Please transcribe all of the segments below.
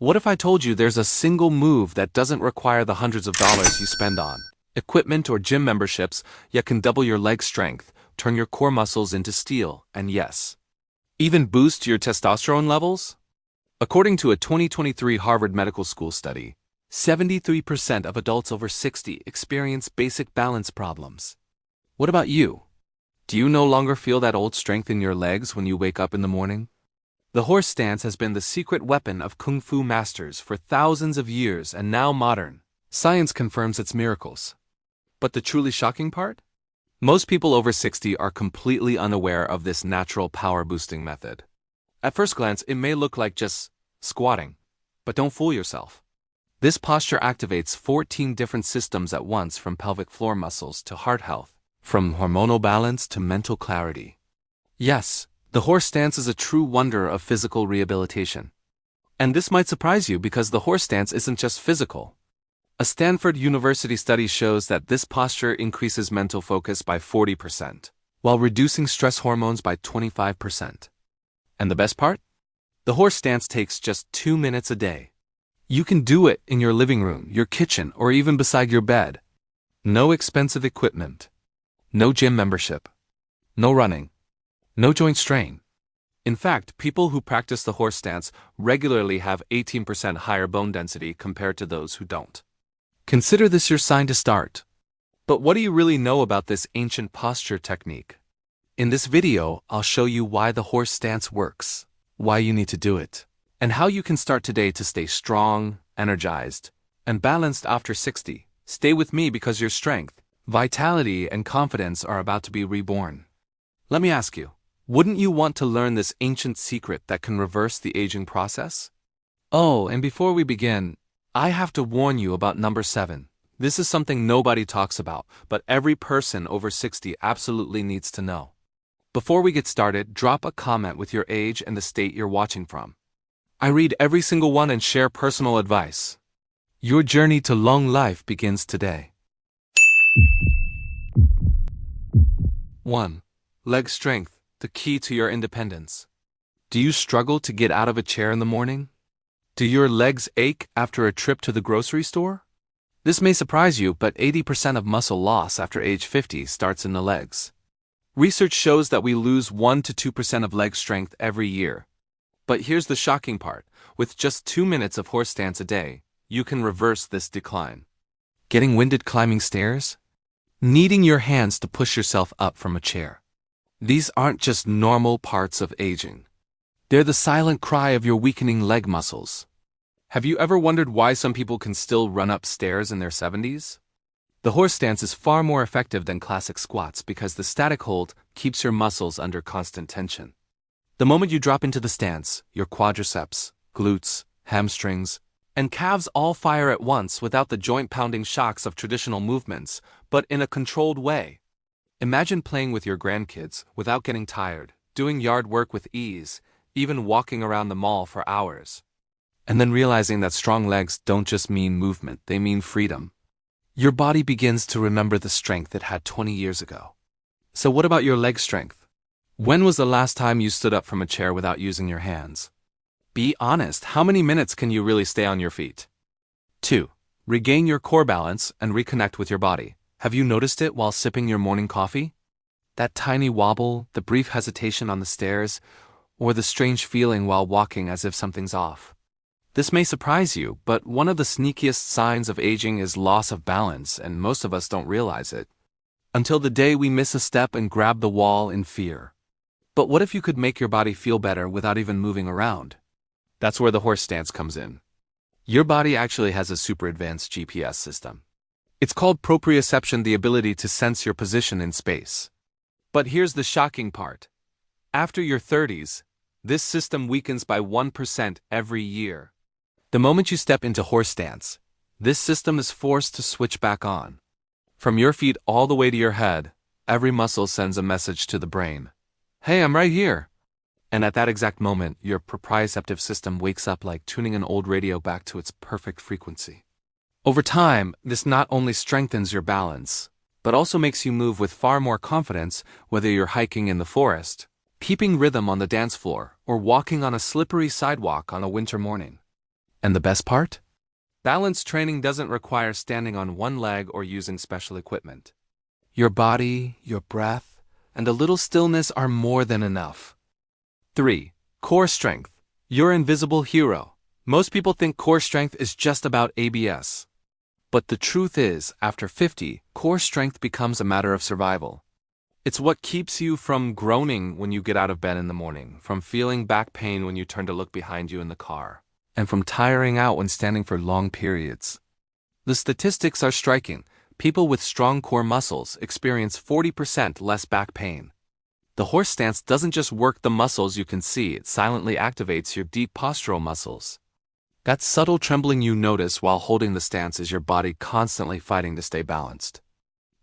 What if I told you there's a single move that doesn't require the hundreds of dollars you spend on equipment or gym memberships, yet can double your leg strength, turn your core muscles into steel, and yes, even boost your testosterone levels? According to a 2023 Harvard Medical School study, 73% of adults over 60 experience basic balance problems. What about you? Do you no longer feel that old strength in your legs when you wake up in the morning? The horse stance has been the secret weapon of kung fu masters for thousands of years, and now modern science confirms its miracles. But the truly shocking part? Most people over 60 are completely unaware of this natural power-boosting method. At first glance, it may look like just squatting, but don't fool yourself. This posture activates 14 different systems at once, from pelvic floor muscles to heart health, from hormonal balance to mental clarity. Yes, the horse stance is a true wonder of physical rehabilitation. And this might surprise you because the horse stance isn't just physical. A Stanford University study shows that this posture increases mental focus by 40%, while reducing stress hormones by 25%. And the best part? The horse stance takes just 2 minutes a day. You can do it in your living room, your kitchen, or even beside your bed. No expensive equipment. No gym membership. No running. No joint strain. In fact, people who practice the horse stance regularly have 18% higher bone density compared to those who don't. Consider this your sign to start. But what do you really know about this ancient posture technique? In this video, I'll show you why the horse stance works, why you need to do it, and how you can start today to stay strong, energized, and balanced after 60. Stay with me because your strength, vitality, and confidence are about to be reborn. Let me ask you, wouldn't you want to learn this ancient secret that can reverse the aging process? Oh, and before we begin, I have to warn you about number 7. This is something nobody talks about, but every person over 60 absolutely needs to know. Before we get started, drop a comment with your age and the state you're watching from. I read every single one and share personal advice. Your journey to long life begins today. 1. Leg strength, the key to your independence. Do you struggle to get out of a chair in the morning? Do your legs ache after a trip to the grocery store? This may surprise you, but 80% of muscle loss after age 50 starts in the legs. Research shows that we lose 1 to 2% of leg strength every year. But here's the shocking part. With just 2 minutes of horse stance a day, you can reverse this decline. Getting winded climbing stairs? Needing your hands to push yourself up from a chair. These aren't just normal parts of aging. They're the silent cry of your weakening leg muscles. Have you ever wondered why some people can still run up stairs in their 70s? The horse stance is far more effective than classic squats because the static hold keeps your muscles under constant tension. The moment you drop into the stance, your quadriceps, glutes, hamstrings, and calves all fire at once without the joint-pounding shocks of traditional movements, but in a controlled way. Imagine playing with your grandkids without getting tired, doing yard work with ease, even walking around the mall for hours. And then realizing that strong legs don't just mean movement, they mean freedom. Your body begins to remember the strength it had 20 years ago. So what about your leg strength? When was the last time you stood up from a chair without using your hands? Be honest, how many minutes can you really stay on your feet? 2. Regain your core balance and reconnect with your body. Have you noticed it while sipping your morning coffee? That tiny wobble, the brief hesitation on the stairs, or the strange feeling while walking as if something's off. This may surprise you, but one of the sneakiest signs of aging is loss of balance, and most of us don't realize it. Until the day we miss a step and grab the wall in fear. But what if you could make your body feel better without even moving around? That's where the horse stance comes in. Your body actually has a super advanced GPS system. It's called proprioception, the ability to sense your position in space. But here's the shocking part. After your 30s, this system weakens by 1% every year. The moment you step into horse stance, this system is forced to switch back on. From your feet all the way to your head, every muscle sends a message to the brain. Hey, I'm right here. And at that exact moment, your proprioceptive system wakes up like tuning an old radio back to its perfect frequency. Over time, this not only strengthens your balance, but also makes you move with far more confidence, whether you're hiking in the forest, keeping rhythm on the dance floor, or walking on a slippery sidewalk on a winter morning. And the best part? Balance training doesn't require standing on one leg or using special equipment. Your body, your breath, and a little stillness are more than enough. 3. Core strength. Your invisible hero. Most people think core strength is just about ABS. But the truth is, after 50, core strength becomes a matter of survival. It's what keeps you from groaning when you get out of bed in the morning, from feeling back pain when you turn to look behind you in the car, and from tiring out when standing for long periods. The statistics are striking. People with strong core muscles experience 40% less back pain. The horse stance doesn't just work the muscles you can see, it silently activates your deep postural muscles. That subtle trembling you notice while holding the stance is your body constantly fighting to stay balanced.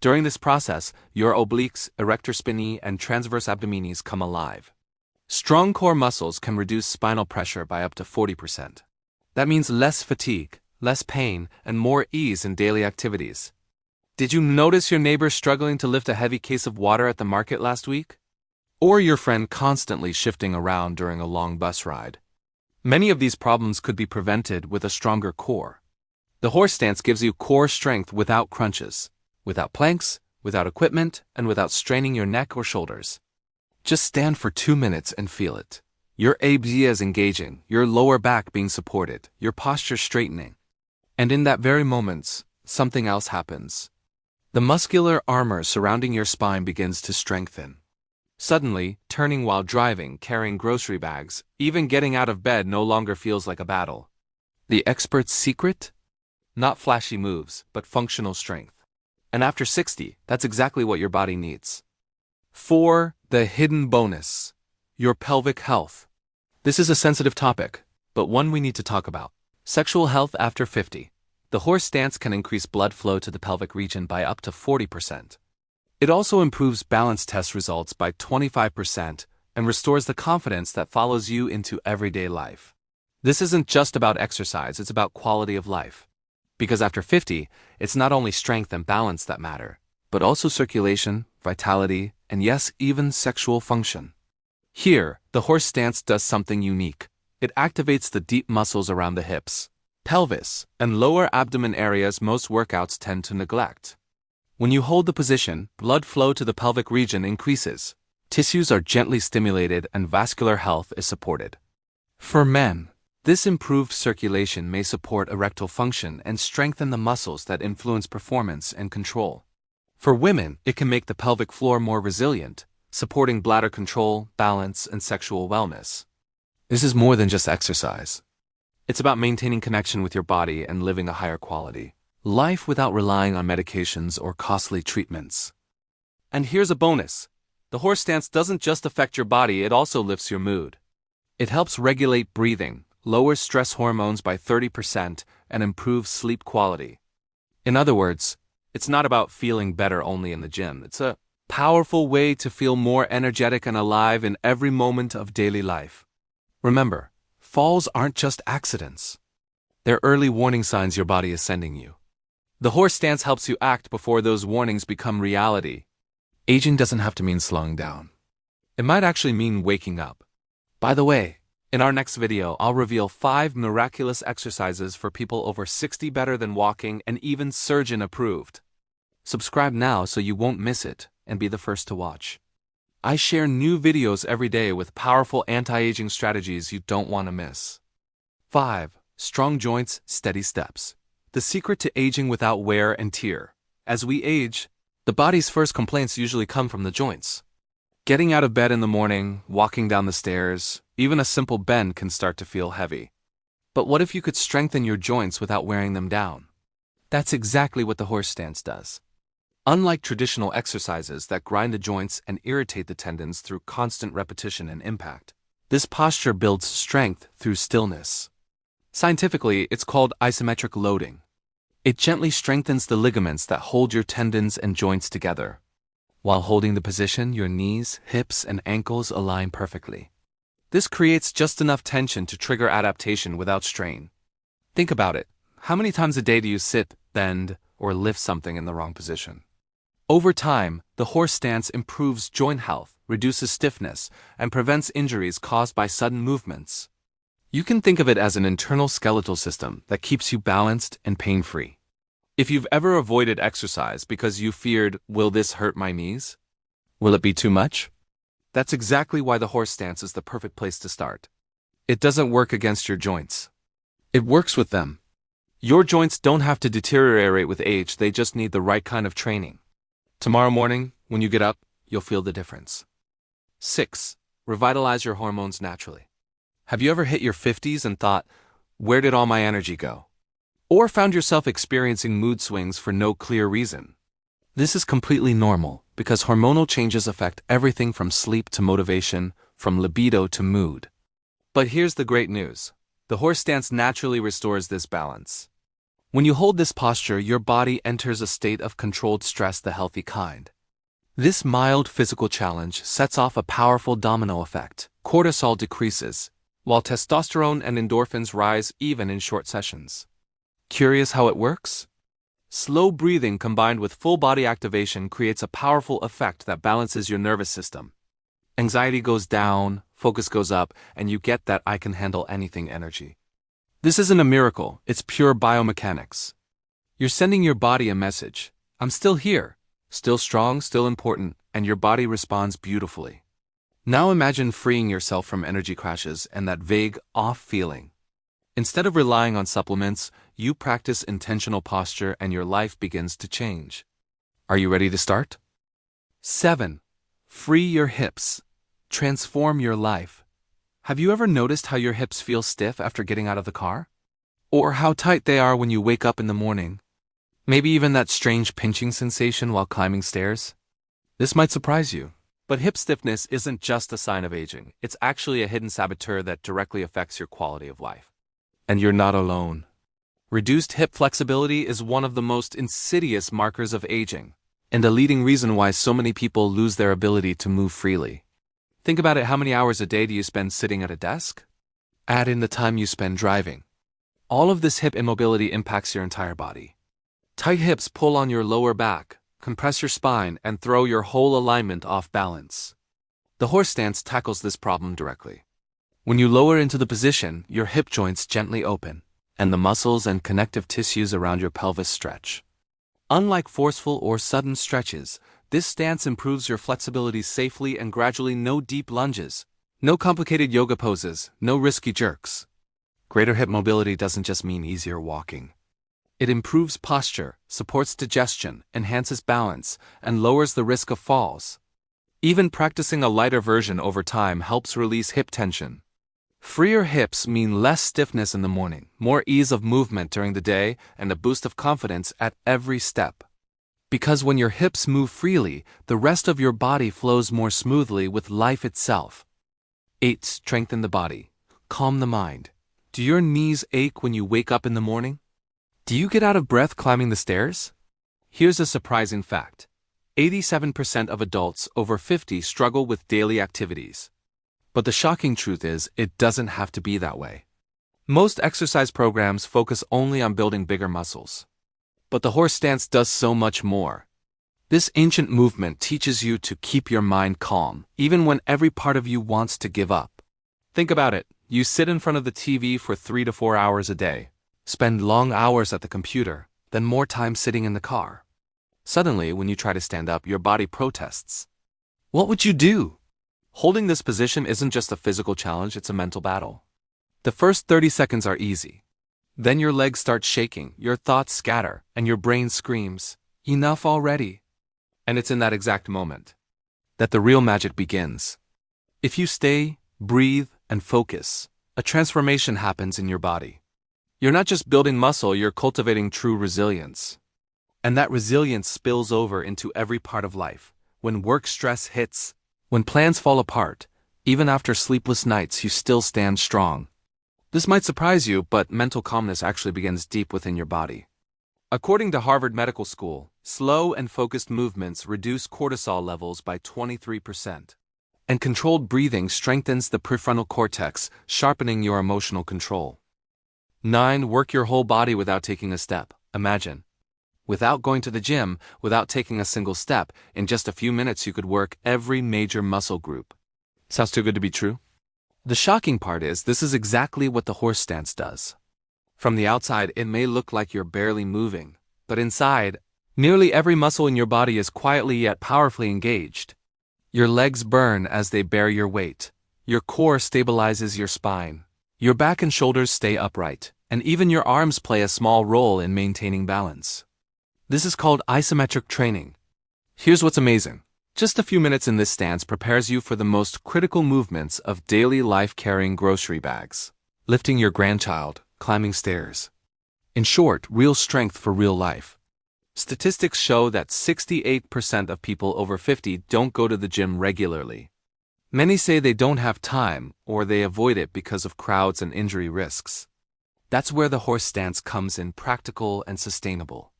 During this process, your obliques, erector spinae, and transverse abdominis come alive. Strong core muscles can reduce spinal pressure by up to 40%. That means less fatigue, less pain, and more ease in daily activities. Did you notice your neighbor struggling to lift a heavy case of water at the market last week? Or your friend constantly shifting around during a long bus ride? Many of these problems could be prevented with a stronger core. The horse stance gives you core strength without crunches, without planks, without equipment, and without straining your neck or shoulders. Just stand for 2 minutes and feel it. Your abs engaging, your lower back being supported, your posture straightening. And in that very moment, something else happens. The muscular armor surrounding your spine begins to strengthen. Suddenly, turning while driving, carrying grocery bags, even getting out of bed no longer feels like a battle. The expert's secret? Not flashy moves, but functional strength. And after 60, that's exactly what your body needs. 4. The hidden bonus. Your pelvic health. This is a sensitive topic, but one we need to talk about. Sexual health after 50. The horse stance can increase blood flow to the pelvic region by up to 40%. It also improves balance test results by 25% and restores the confidence that follows you into everyday life. This isn't just about exercise, it's about quality of life. Because after 50, it's not only strength and balance that matter, but also circulation, vitality, and yes, even sexual function. Here, the horse stance does something unique. It activates the deep muscles around the hips, pelvis, and lower abdomen areas most workouts tend to neglect. When you hold the position, blood flow to the pelvic region increases, tissues are gently stimulated, and vascular health is supported. For men, this improved circulation may support erectile function and strengthen the muscles that influence performance and control. For women, it can make the pelvic floor more resilient, supporting bladder control, balance, and sexual wellness. This is more than just exercise. It's about maintaining connection with your body and living a higher quality life without relying on medications or costly treatments. And here's a bonus. The horse stance doesn't just affect your body, it also lifts your mood. It helps regulate breathing, lowers stress hormones by 30%, and improves sleep quality. In other words, it's not about feeling better only in the gym. It's a powerful way to feel more energetic and alive in every moment of daily life. Remember, falls aren't just accidents. They're early warning signs your body is sending you. The horse stance helps you act before those warnings become reality. Aging doesn't have to mean slowing down. It might actually mean waking up. By the way, in our next video, I'll reveal 5 miraculous exercises for people over 60 better than walking and even surgeon approved. Subscribe now so you won't miss it and be the first to watch. I share new videos every day with powerful anti-aging strategies you don't want to miss. 5. Strong joints, steady steps. The secret to aging without wear and tear. As we age, the body's first complaints usually come from the joints. Getting out of bed in the morning, walking down the stairs, even a simple bend can start to feel heavy. But what if you could strengthen your joints without wearing them down? That's exactly what the horse stance does. Unlike traditional exercises that grind the joints and irritate the tendons through constant repetition and impact, this posture builds strength through stillness. Scientifically, it's called isometric loading. It gently strengthens the ligaments that hold your tendons and joints together. While holding the position, your knees, hips, and ankles align perfectly. This creates just enough tension to trigger adaptation without strain. Think about it. How many times a day do you sit, bend, or lift something in the wrong position? Over time, the horse stance improves joint health, reduces stiffness, and prevents injuries caused by sudden movements. You can think of it as an internal skeletal system that keeps you balanced and pain-free. If you've ever avoided exercise because you feared, will this hurt my knees? Will it be too much? That's exactly why the horse stance is the perfect place to start. It doesn't work against your joints. It works with them. Your joints don't have to deteriorate with age, they just need the right kind of training. Tomorrow morning, when you get up, you'll feel the difference. 6. Revitalize your hormones naturally. Have you ever hit your 50s and thought, where did all my energy go? Or found yourself experiencing mood swings for no clear reason? This is completely normal because hormonal changes affect everything from sleep to motivation, from libido to mood. But here's the great news. The horse stance naturally restores this balance. When you hold this posture, your body enters a state of controlled stress, the healthy kind. This mild physical challenge sets off a powerful domino effect. Cortisol decreases, while testosterone and endorphins rise even in short sessions. Curious how it works? Slow breathing combined with full body activation creates a powerful effect that balances your nervous system. Anxiety goes down, focus goes up, and you get that I can handle anything energy. This isn't a miracle, it's pure biomechanics. You're sending your body a message. I'm still here, still strong, still important, and your body responds beautifully. Now imagine freeing yourself from energy crashes and that vague, off feeling. Instead of relying on supplements, you practice intentional posture and your life begins to change. Are you ready to start? 7. Free your hips. Transform your life. Have you ever noticed how your hips feel stiff after getting out of the car? Or how tight they are when you wake up in the morning? Maybe even that strange pinching sensation while climbing stairs? This might surprise you, but hip stiffness isn't just a sign of aging. It's actually a hidden saboteur that directly affects your quality of life. And you're not alone. Reduced hip flexibility is one of the most insidious markers of aging, and a leading reason why so many people lose their ability to move freely. Think about it, how many hours a day do you spend sitting at a desk? Add in the time you spend driving. All of this hip immobility impacts your entire body. Tight hips pull on your lower back, compress your spine, and throw your whole alignment off balance. The horse stance tackles this problem directly. When you lower into the position, your hip joints gently open, and the muscles and connective tissues around your pelvis stretch. Unlike forceful or sudden stretches, this stance improves your flexibility safely and gradually. No deep lunges, no complicated yoga poses, no risky jerks. Greater hip mobility doesn't just mean easier walking. It improves posture, supports digestion, enhances balance, and lowers the risk of falls. Even practicing a lighter version over time helps release hip tension. Freer hips mean less stiffness in the morning, more ease of movement during the day, and a boost of confidence at every step. Because when your hips move freely, the rest of your body flows more smoothly with life itself. 8. Strengthen the body. Calm the mind. Do your knees ache when you wake up in the morning? Do you get out of breath climbing the stairs? Here's a surprising fact. 87% of adults over 50 struggle with daily activities. But the shocking truth is, it doesn't have to be that way. Most exercise programs focus only on building bigger muscles. But the horse stance does so much more. This ancient movement teaches you to keep your mind calm, even when every part of you wants to give up. Think about it. You sit in front of the TV for 3 to 4 hours a day, spend long hours at the computer, then more time sitting in the car. Suddenly, when you try to stand up, your body protests. What would you do? Holding this position isn't just a physical challenge, it's a mental battle. The first 30 seconds are easy. Then your legs start shaking, your thoughts scatter, and your brain screams, "Enough already." And it's in that exact moment that the real magic begins. If you stay, breathe, and focus, a transformation happens in your body. You're not just building muscle, you're cultivating true resilience. And that resilience spills over into every part of life. When work stress hits, when plans fall apart, even after sleepless nights, you still stand strong. This might surprise you, but mental calmness actually begins deep within your body. According to Harvard Medical School, slow and focused movements reduce cortisol levels by 23%. And controlled breathing strengthens the prefrontal cortex, sharpening your emotional control. 9. Work your whole body without taking a step. Imagine. Without going to the gym, without taking a single step, in just a few minutes you could work every major muscle group. Sounds too good to be true? The shocking part is this is exactly what the horse stance does. From the outside, it may look like you're barely moving, but inside, nearly every muscle in your body is quietly yet powerfully engaged. Your legs burn as they bear your weight. Your core stabilizes your spine. Your back and shoulders stay upright, and even your arms play a small role in maintaining balance. This is called isometric training. Here's what's amazing. Just a few minutes in this stance prepares you for the most critical movements of daily life, carrying grocery bags, lifting your grandchild, climbing stairs. In short, real strength for real life. Statistics show that 68% of people over 50 don't go to the gym regularly. Many say they don't have time or they avoid it because of crowds and injury risks. That's where the horse stance comes in, practical and sustainable.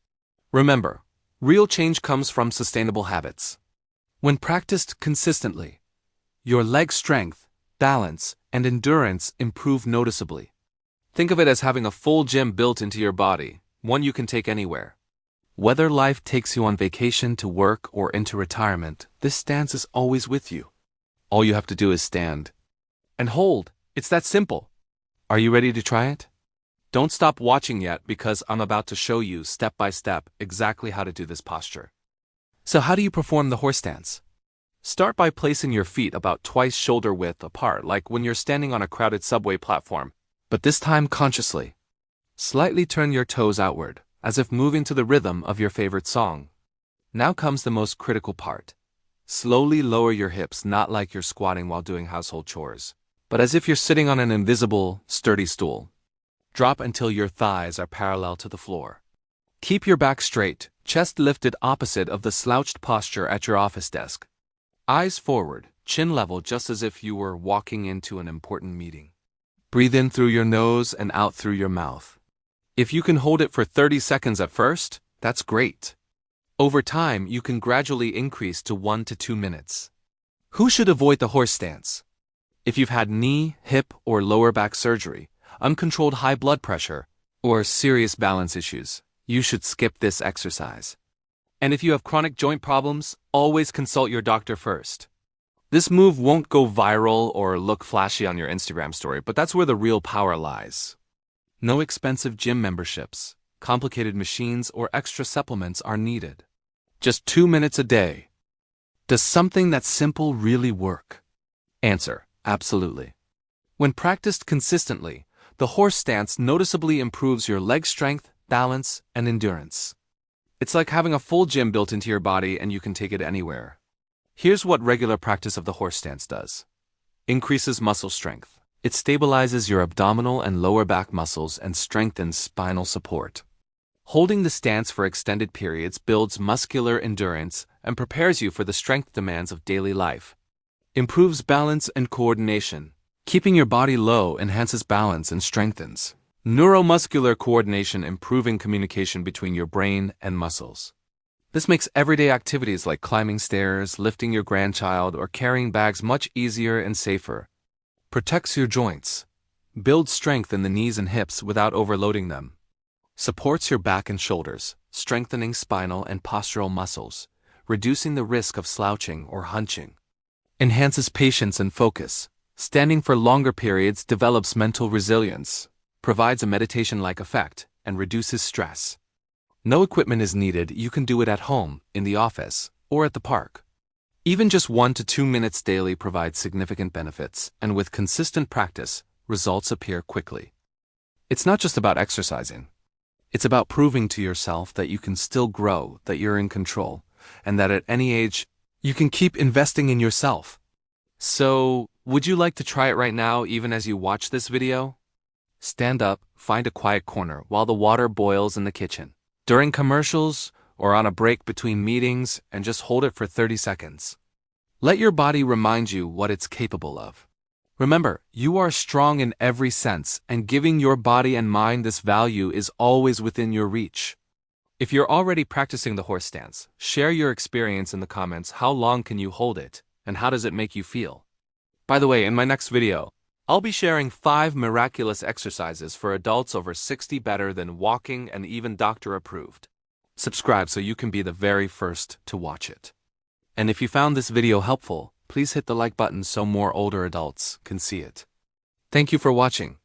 Remember, real change comes from sustainable habits. When practiced consistently, your leg strength, balance, and endurance improve noticeably. Think of it as having a full gym built into your body, one you can take anywhere. Whether life takes you on vacation, to work, or into retirement, this stance is always with you. All you have to do is stand and hold. It's that simple. Are you ready to try it? Don't stop watching yet, because I'm about to show you step by step exactly how to do this posture. So how do you perform the horse stance? Start by placing your feet about twice shoulder width apart, like when you're standing on a crowded subway platform, but this time consciously. Slightly turn your toes outward, as if moving to the rhythm of your favorite song. Now comes the most critical part. Slowly lower your hips, not like you're squatting while doing household chores, but as if you're sitting on an invisible, sturdy stool. Drop until your thighs are parallel to the floor. Keep your back straight, chest lifted, opposite of the slouched posture at your office desk. Eyes forward, chin level, just as if you were walking into an important meeting. Breathe in through your nose and out through your mouth. If you can hold it for 30 seconds at first, that's great. Over time, you can gradually increase to 1 to 2 minutes. Who should avoid the horse stance? If you've had knee, hip, or lower back surgery, uncontrolled high blood pressure, or serious balance issues, you should skip this exercise. And if you have chronic joint problems, always consult your doctor first. This move won't go viral or look flashy on your Instagram story, but that's where the real power lies. No expensive gym memberships, complicated machines, or extra supplements are needed. Just 2 minutes a day. Does something that simple really work? Answer: absolutely. When practiced consistently, the horse stance noticeably improves your leg strength, balance, and endurance. It's like having a full gym built into your body, and you can take it anywhere. Here's what regular practice of the horse stance does. Increases muscle strength. It stabilizes your abdominal and lower back muscles and strengthens spinal support. Holding the stance for extended periods builds muscular endurance and prepares you for the strength demands of daily life. Improves balance and coordination. Keeping your body low enhances balance and strengthens neuromuscular coordination, improving communication between your brain and muscles. This makes everyday activities like climbing stairs, lifting your grandchild, or carrying bags much easier and safer. Protects your joints. Builds strength in the knees and hips without overloading them. Supports your back and shoulders, strengthening spinal and postural muscles, reducing the risk of slouching or hunching. Enhances patience and focus. Standing for longer periods develops mental resilience, provides a meditation-like effect, and reduces stress. No equipment is needed. You can do it at home, in the office, or at the park. Even just 1 to 2 minutes daily provides significant benefits, and with consistent practice, results appear quickly. It's not just about exercising. It's about proving to yourself that you can still grow, that you're in control, and that at any age, you can keep investing in yourself. So, would you like to try it right now, even as you watch this video? Stand up, find a quiet corner while the water boils in the kitchen, during commercials, or on a break between meetings, and just hold it for 30 seconds. Let your body remind you what it's capable of. Remember, you are strong in every sense, and giving your body and mind this value is always within your reach. If you're already practicing the horse stance, share your experience in the comments. How long can you hold it, and how does it make you feel? By the way, in my next video, I'll be sharing 5 miraculous exercises for adults over 60 better than walking and even doctor approved. Subscribe so you can be the very first to watch it. And if you found this video helpful, please hit the like button so more older adults can see it. Thank you for watching.